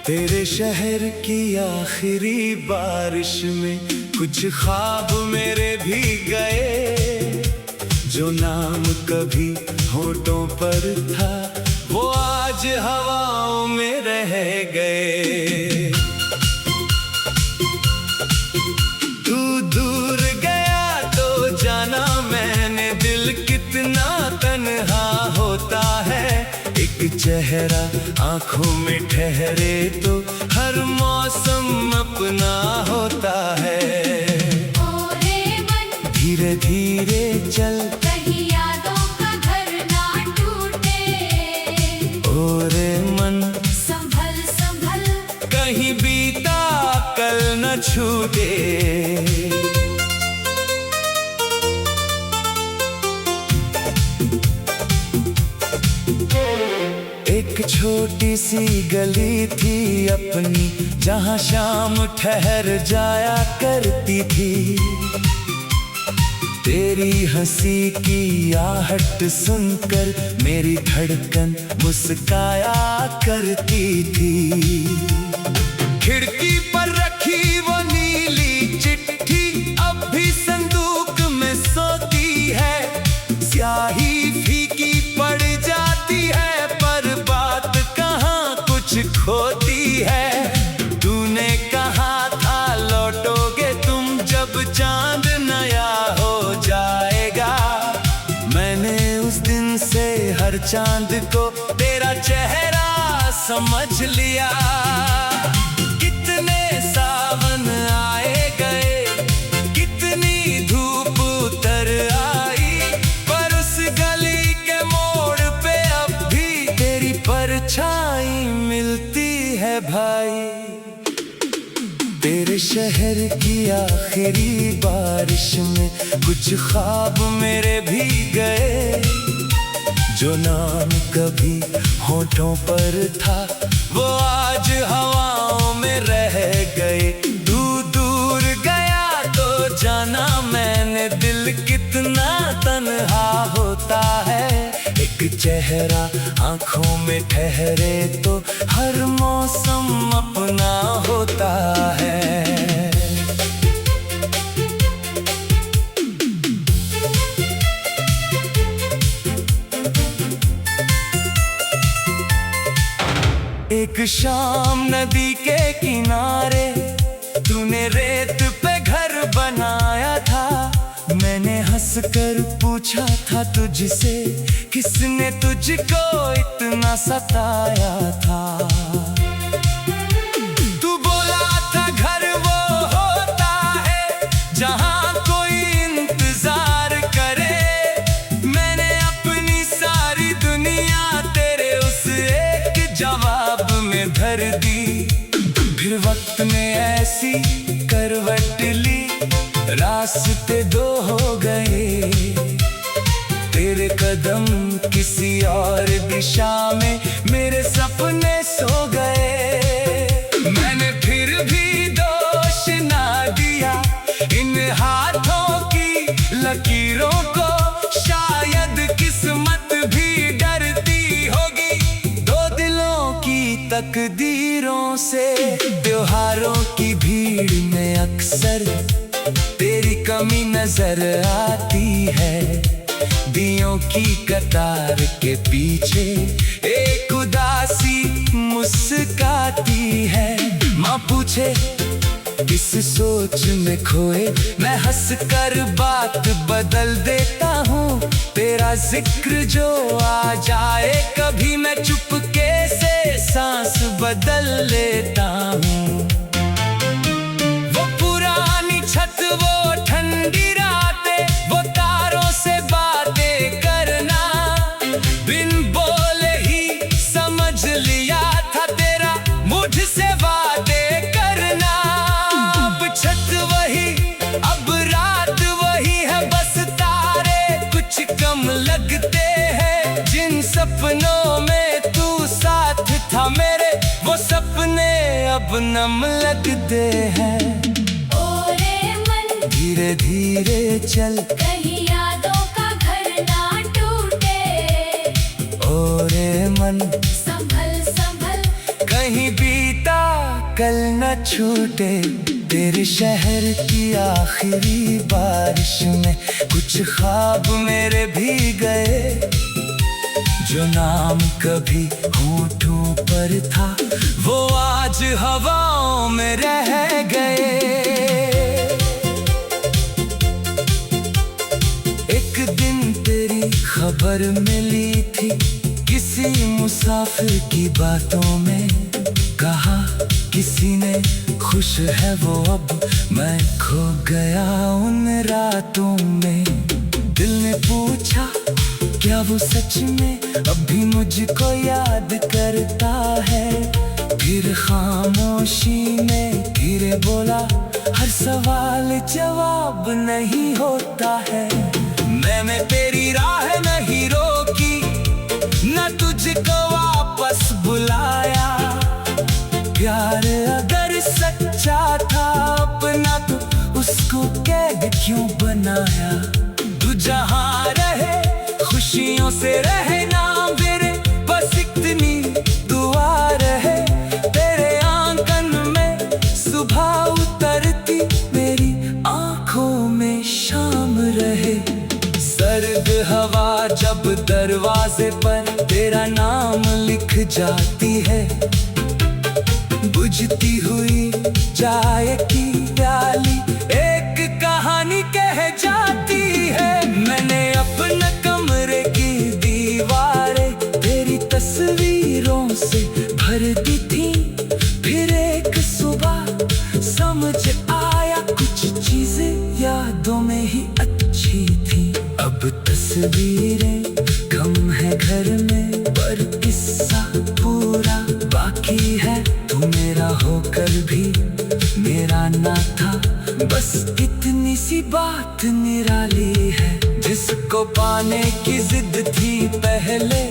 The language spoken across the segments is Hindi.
तेरे शहर की आखिरी बारिश में कुछ ख्वाब मेरे भी गए। जो नाम कभी होठों पर था वो आज हवाओं में रह गए। तू दूर गया तो जाना मैंने, दिल कितना तन्हा होता है। एक चेहरा आंखों में ठहरे तो हर मौसम अपना होता है। धीरे धीरे चल, कहीं यादों का घर ना टूटे। ओरे मन संभल संभल, कहीं बीता कल न छूटे। एक छोटी सी गली थी अपनी, जहाँ शाम ठहर जाया करती थी। तेरी हंसी की आहट सुनकर मेरी धड़कन मुस्काया करती थी। खिड़की पर रखी वो नीली चिट्ठी अब भी संदूक में सोती है। स्याही फीकी पड़ जाती है पर बात कहाँ कुछ खोती है। तूने कहा था लौटोगे तुम जब चांद नया हो जाएगा। मैंने उस दिन से हर चांद को तेरा चेहरा समझ लिया। कितने सावन आए गए, कितनी धूप उतर आई, पर उस गली के मोड़ पे अब भी तेरी परछाई मिलती है भाई। तेरे शहर की आखिरी बारिश में कुछ ख्वाब मेरे भी गए। जो नाम कभी होठों पर था वो आज हवाओं में रह गए। दूर दूर गया तो जाना मैंने, दिल कितना तन्हा होता है। एक चेहरा आंखों में ठहरे तो हर मौसम अपना होता है। एक शाम नदी के किनारे तूने रेत पे घर बनाया था। मैंने हंसकर पूछा था तुझसे, किसने तुझको इतना सताया था। तू बोला था घर वो होता है जहां कोई इंतजार करे। मैंने अपनी सारी दुनिया तेरे उस एक जवाब में धर दी। फिर वक्त ने ऐसी करवट ली, रास्ते दो हो गए। तेरे कदम किसी और दिशा में, मेरे सपने सो गए। मैंने फिर भी दोष ना दिया इन हाथों की लकीरों को। शायद किस्मत भी डरती होगी दो दिलों की तकदीरों से। त्योहारों की भीड़ में अक्सर तेरी कमी नजर आती है। दियों की कतार के पीछे एक उदासी मुस्काती है। माँ पूछे किस सोच में खोए, मैं हंसकर बात बदल देता हूँ। तेरा जिक्र जो आ जाए कभी, मैं चुपके से सांस बदल लेता हूँ। वो पुरानी छत, वो ठंडी रातें, वो तारों से बातें करना, बिन बोले ही समझ लिया था तेरा मुझसे बातें करना। अब छत वही, अब रात वही है, बस तारे कुछ कम लगते हैं। जिन सपनों में तू साथ था मेरे, वो सपने अब नम लगते हैं। ओरे मन धीरे धीरे चल, कहीं यादों का घर ना टूटे। ओरे मन संभल संभल, कहीं बीता कल न छूटे। तेरे शहर की आखिरी बारिश में कुछ ख्वाब मेरे भी गए। जो नाम कभी होठों पर था वो आज हवाओं में रह गए। एक दिन तेरी खबर मिली थी किसी मुसाफिर की बातों में। कहा किसी ने खुश है वो अब, मैं खो गया उन रातों में। दिल ने पूछा क्या वो सच में अभी मुझको याद करता है। फिर खामोशी में धीरे बोला हर सवाल जवाब नहीं होता है। मैंने तेरी राह नहीं रोकी न तुझको वापस बुलाया। प्यार अगर सच्चा था अपना तो उसको कैद क्यों बनाया। तू जहाँ रहे खुशियों से रहना मेरे, बस इतनी दुआ रहे। तेरे आंगन में सुबह उतरती मेरी आंखों में शाम रहे। सर्द हवा जब दरवाजे पर तेरा नाम लिख जाती है। बुझती हुई चाय की प्याली एक कहानी कह जाती है। मैंने अपने कमरे की दीवारें तेरी तस्वीरों से भर दी थी। फिर एक सुबह समझ आया कुछ चीजें यादों में ही अच्छी थी। अब तस्वीरें कम है घर में पर किस्सा पूरा बाकी है। तू मेरा होकर भी मेरा ना था, बस इतनी सी बात निराली है। जिसको पाने की जिद थी पहले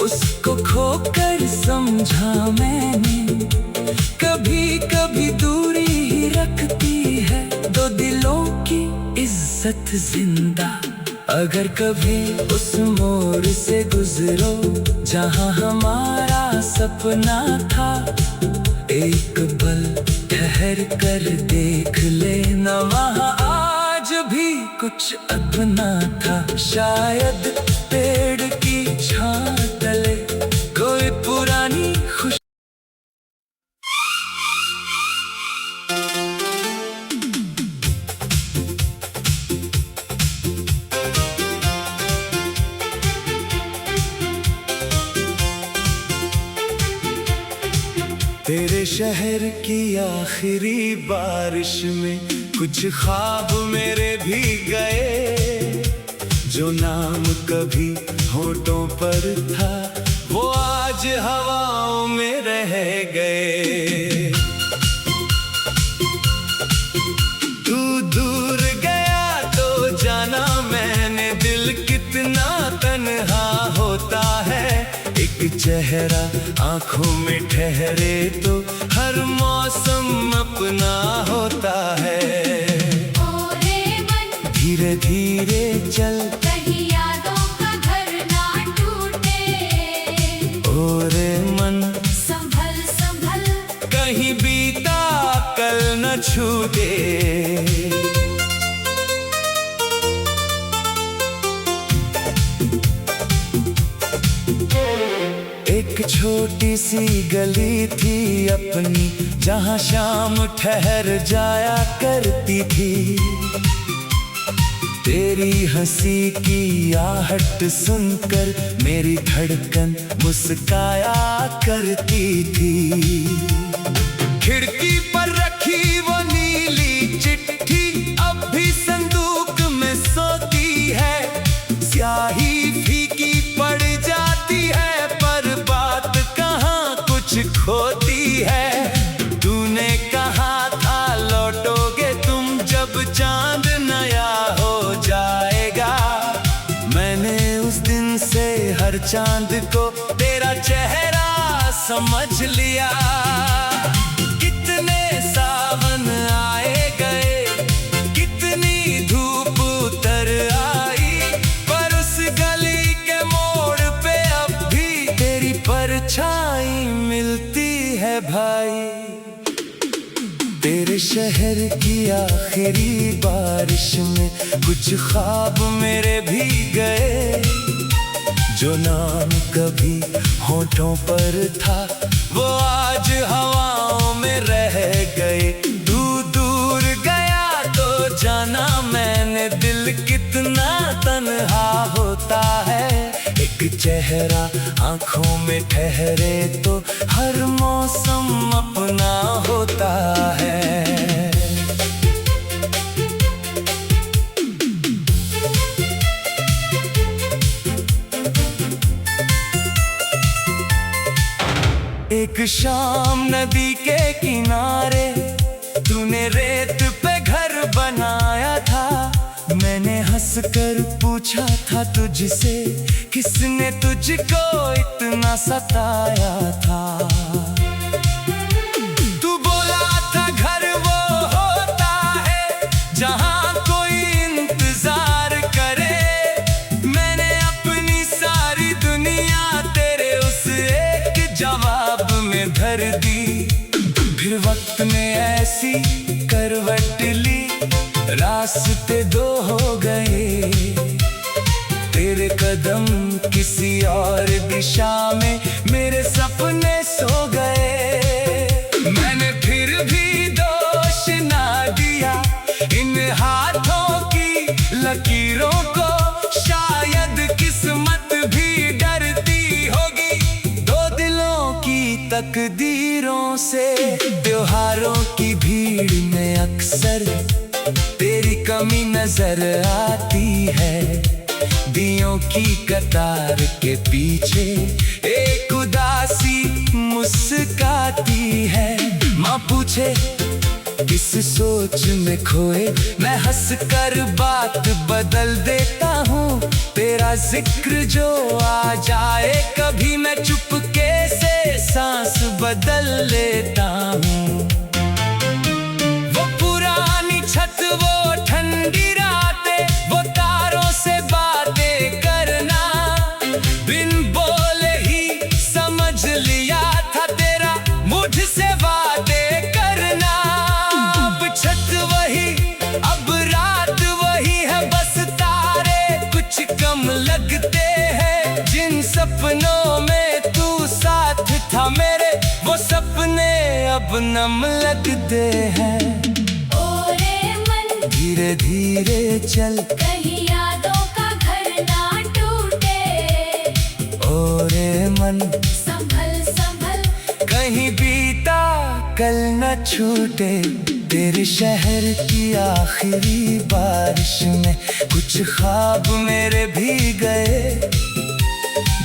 उसको खोकर समझा मैंने। कभी कभी दूरी ही रखती है दो दिलों की इज्जत जिंदा। अगर कभी उस मोड़ से गुजरो जहां हमारा सपना था, एक पल ठहर कर देख लेना वहां आज भी कुछ अपना था। शायद पेड़ की छां तले कोई पुरानी खुश। तेरे शहर की आखिरी बारिश में कुछ ख्वाब मेरे भी गए। जो नाम कभी होठों पर था वो आज हवाओं में रह गए। तू दूर गया तो जाना मैंने दिल कितना तन्हा होता है। एक चेहरा आंखों में ठहरे तो हर मौसम अपना होता है। ओ रे मन धीरे धीरे चल कहीं यादों का घर ना टूटे। ओ रे मन संभल संभल कहीं बीता कल न छूटे। एक छोटी सी गली थी अपनी जहां शाम ठहर जाया करती थी। तेरी हंसी की आहट सुनकर मेरी धड़कन मुस्काया करती थी। खिड़की पर रखी वो नीली चिट्ठी अब भी संदूक में सोती है। स्याही फीकी पड़ जाती है पर बात कहाँ कुछ खोती है। तूने कहा था लौटोगे तुम जब चांद नया हो जाएगा। मैंने उस दिन से हर चांद को तेरा चेहरा समझ लिया। कितने सावन आए गए कितनी धूप उतर आई, पर उस गली के मोड़ पे अब भी तेरी परछाई मिलती है भाई। तेरे शहर की आखिरी बारिश में कुछ ख्वाब मेरे भी गए। जो नाम कभी होठों पर था वो आज हवाओं में रह गए। तू दूर गया तो जाना मैंने, दिल कितना तन्हा होता है। एक चेहरा आंखों में ठहरे तो हर मौसम अपना होता है। एक शाम नदी के किनारे तूने रेत पे घर बनाया था। मैंने हंसकर पूछा था तुझसे, किसने तुझको इतना सताया था। तू बोला था घर वो होता है जहां कोई इंतजार करे। मैंने अपनी सारी दुनिया तेरे उस एक जवाब में धर दी। फिर वक्त ने ऐसी करवट ली, रास्ते दो हो गए। तेरे कदम किसी और दिशा में, मेरे सपने सो गए। मैंने फिर भी दोष ना दिया इन हाथों की लकीरों को। शायद किस्मत भी डरती होगी दो दिलों की तकदीरों से। त्योहारों की भीड़ में अक्सर तेरी कमी नजर आती है। दियों की कतार के पीछे एक उदासी मुस्काती है। माँ पूछे किस सोच में खोए, मैं हंस कर बात बदल देता हूँ। तेरा जिक्र जो आ जाए कभी, मैं चुपके से सांस बदल लेता हूँ। वो पुरानी छत, वो ठंडी रातें, वो तारों से बातें करना, बिन बोले ही समझ लिया था तेरा मुझसे वादे करना। अब छत वही, अब रात वही है, बस तारे कुछ कम लगते हैं। जिन सपनों में तू साथ था मेरे, वो सपने अब नम लगते हैं। धीरे धीरे चल, कहीं यादों का घर ना टूटे। ओ रे मन संभल संभल, कहीं बीता कल न छूटे। तेरे शहर की आखिरी बारिश में कुछ ख्वाब मेरे भी गए।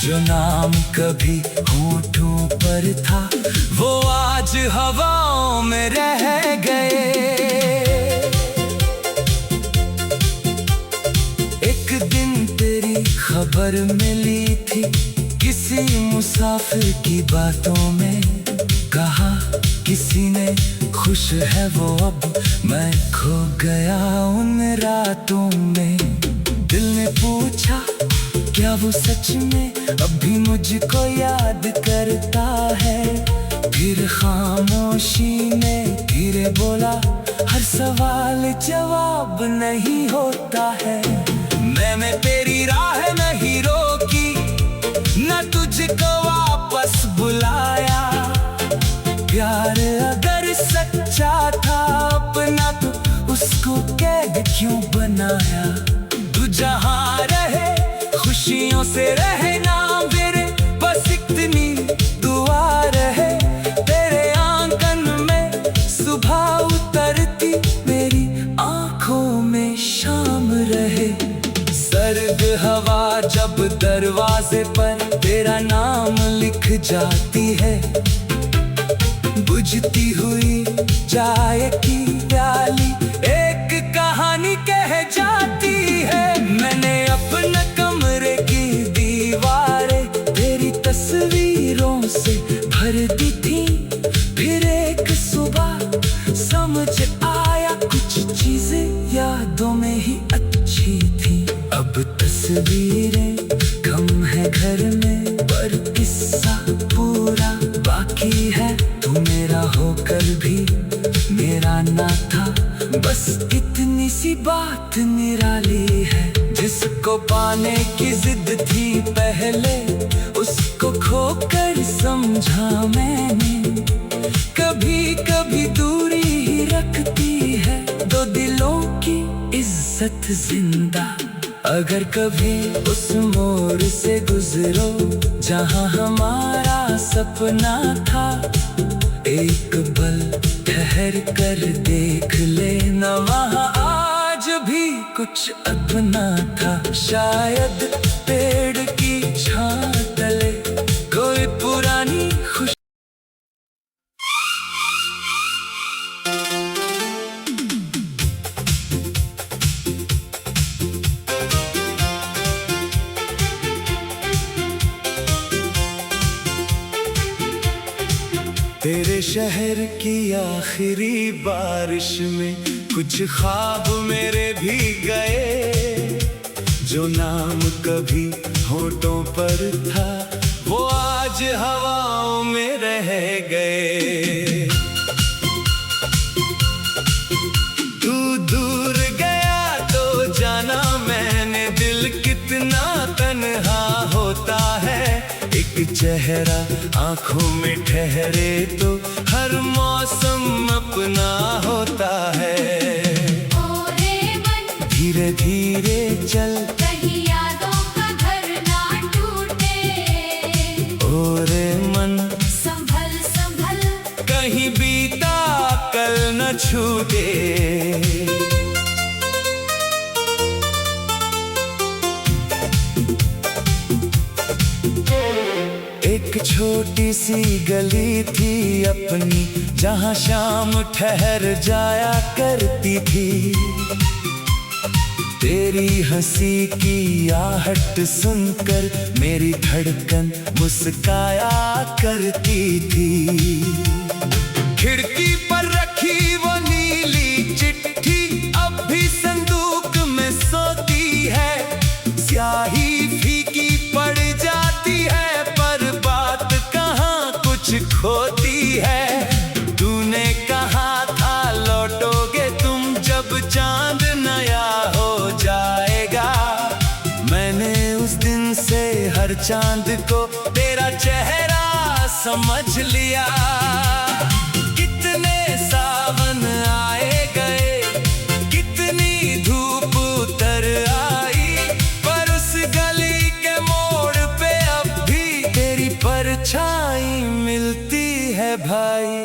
जो नाम कभी होठों पर था वो आज हवाओं में रह गए। एक दिन तेरी खबर मिली थी किसी मुसाफिर की बातों में। कहा किसी ने खुश है वो अब, मैं खो गया उन रातों में। दिल ने पूछा क्या वो सच में अभी मुझको याद करता है। फिर खामोशी ने धीरे बोला, हर सवाल जवाब नहीं होता है। मैंने तेरी राह नहीं रोकी, न तुझको वापस बुलाया। प्यार अगर सच्चा था अपना तो उसको कैद क्यों बनाया। तू जहाँ रहे खुशियों से रहना मेरे, बस इतनी दुआ रहे। तेरे आंगन में सुबह उतरती, मेरी आंखों में शाम रहे। सर्द हवा जब दरवाजे पर तेरा नाम लिख जाती है। बुझती हुई चाय की प्याली एक कहानी कह जाती है। मैंने अपने कमरे की दीवारें तेरी तस्वीरों से भर दी थी। फिर एक सुबह समझ आया कुछ चीजें यादों में ही अच्छी थी। अब तस्वीरें कम है घर में, पर किस्सा पूरा बाकी है। तू मेरा होकर भी मेरा अपना था। बस इतनी सी बात निराली है, जिसको पाने की जिद थी पहले, उसको खोकर समझा मैंने। कभी कभी दूरी ही रखती है दो दिलों की इज्जत जिंदा। अगर कभी उस मोड़ से गुजरो जहां हमारा सपना था, एक पल ठहर कर देख लेना, वहां आज भी कुछ अपना था। शायद पेड़ की छां तले कोई पुरानी खुशी। तेरे शहर की आखिरी बारिश में कुछ ख्वाब मेरे भी गए। जो नाम कभी होठों पर था, वो आज हवाओं में रह गए। तू दूर गया तो जाना मैंने, दिल कितना तन्हा होता है। एक चेहरा आंखों में ठहरे तो हर मौसम अपना होता है। ओ रे मन धीरे धीरे चल, कहीं यादों का घर ना टूटे। ओ रे मन संभल संभल, कहीं बीता कल न छूटे। एक छोटी सी गली थी अपनी, जहां शाम ठहर जाया करती थी। तेरी हंसी की आहट सुनकर मेरी धड़कन मुस्काया करती थी। खिड़की पर रखी वो नीली चिट्ठी अब भी संदूक में सोती है। स्याही फीकी पड़ जाती है, खोती है। तूने कहा था लौटोगे तुम जब चांद नया हो जाएगा। मैंने उस दिन से हर चांद को तेरा चेहरा समझ लिया। कितने सावन आए गए, कितनी धूप उतर आई, पर उस गली के मोड़ पे अब भी तेरी परछाई मिलती है भाई।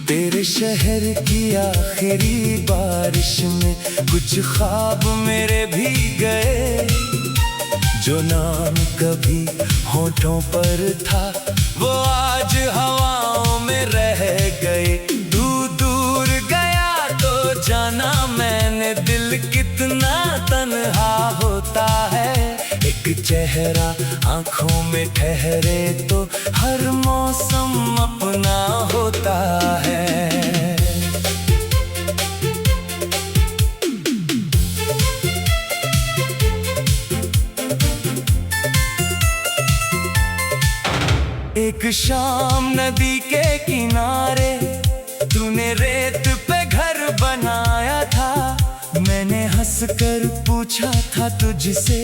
तेरे शहर की आखिरी बारिश में कुछ ख्वाब मेरे भी गए। जो नाम कभी होठों पर था, वो आज हवाओं में रह गए। दूर दूर गया तो जाना मैंने, दिल कितना तन्हा होता है। एक चेहरा आंखों में ठहरे तो हर मौसम अपना होता है। एक शाम नदी के किनारे तूने रेत पे घर बनाया था। मैंने हंसकर पूछा था तुझसे,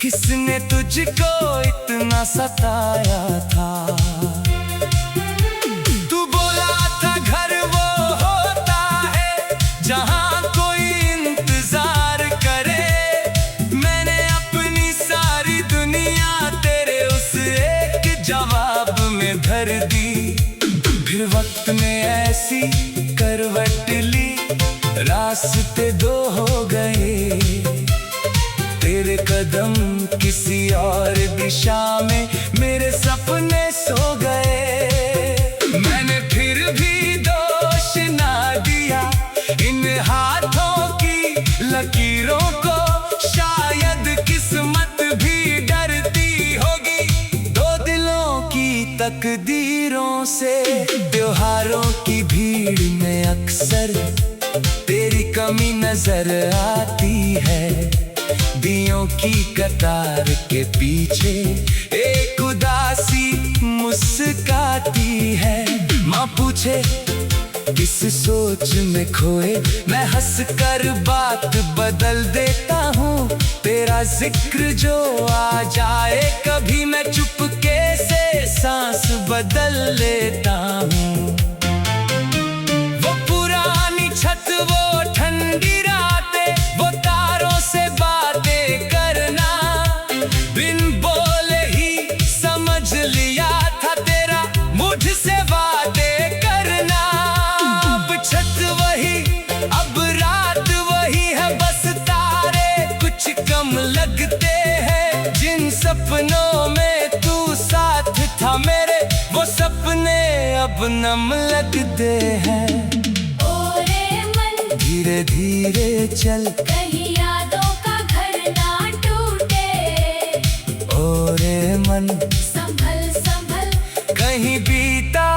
किसने तुझको इतना सताया था। तू बोला था घर वो होता है जहां कोई इंतजार करे। मैंने अपनी सारी दुनिया तेरे उस एक जवाब में धर दी। फिर वक्त ने ऐसी करवट ली, रास्ते दो हो गए। तेरे कदम किसी और दिशा में, मेरे सपने सो गए। मैंने फिर भी दोष ना दिया इन हाथों की लकीरों को। शायद किस्मत भी डरती होगी दो दिलों की तकदीरों से। त्योहारों की भीड़ में अक्सर तेरी कमी नजर आती है। दियों की कतार के पीछे एक उदासी मुस्काती है। माँ पूछे किस सोच में खोए, मैं हंस कर बात बदल देता हूँ। तेरा जिक्र जो आ जाए, कभी मैं चुपके से सांस बदल लेता हूँ। वो पुरानी छत, वो ठंडी रातें, वो तारों से बातें करना, बिन बोले ही समझ लिया था तेरा मुझसे वादे करना। अब छत वही, अब रात वही है, बस तारे कुछ कम लगते हैं। जिन सपनों में तू साथ था मेरे, वो सपने अब नम लगते हैं। ओ रे मन, धीरे धीरे चल, कहीं यादों का घर ना टूटे। ओ रे मन, संभल संभल, कहीं बीता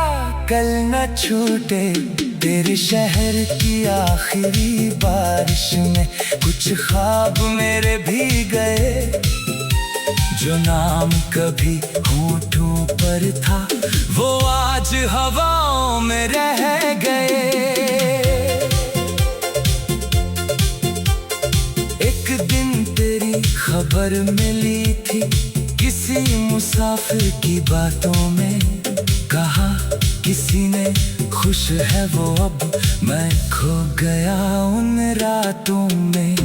कल न छूटे। तेरे शहर की आखिरी बारिश में कुछ ख्वाब मेरे भी गए। जो नाम कभी होठों पर था, वो आज हवाओं में रह गए। एक दिन तेरी खबर मिली थी, किसी मुसाफिर की बातों में। कहा किसी ने खुश है वो अब, मैं खो गया उन रातों में।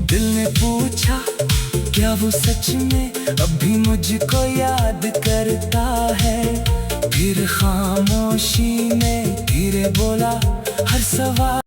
दिल ने पूछा क्या वो सच में अभी मुझको याद करता है। फिर खामोशी में धीरे बोला, हर सवाल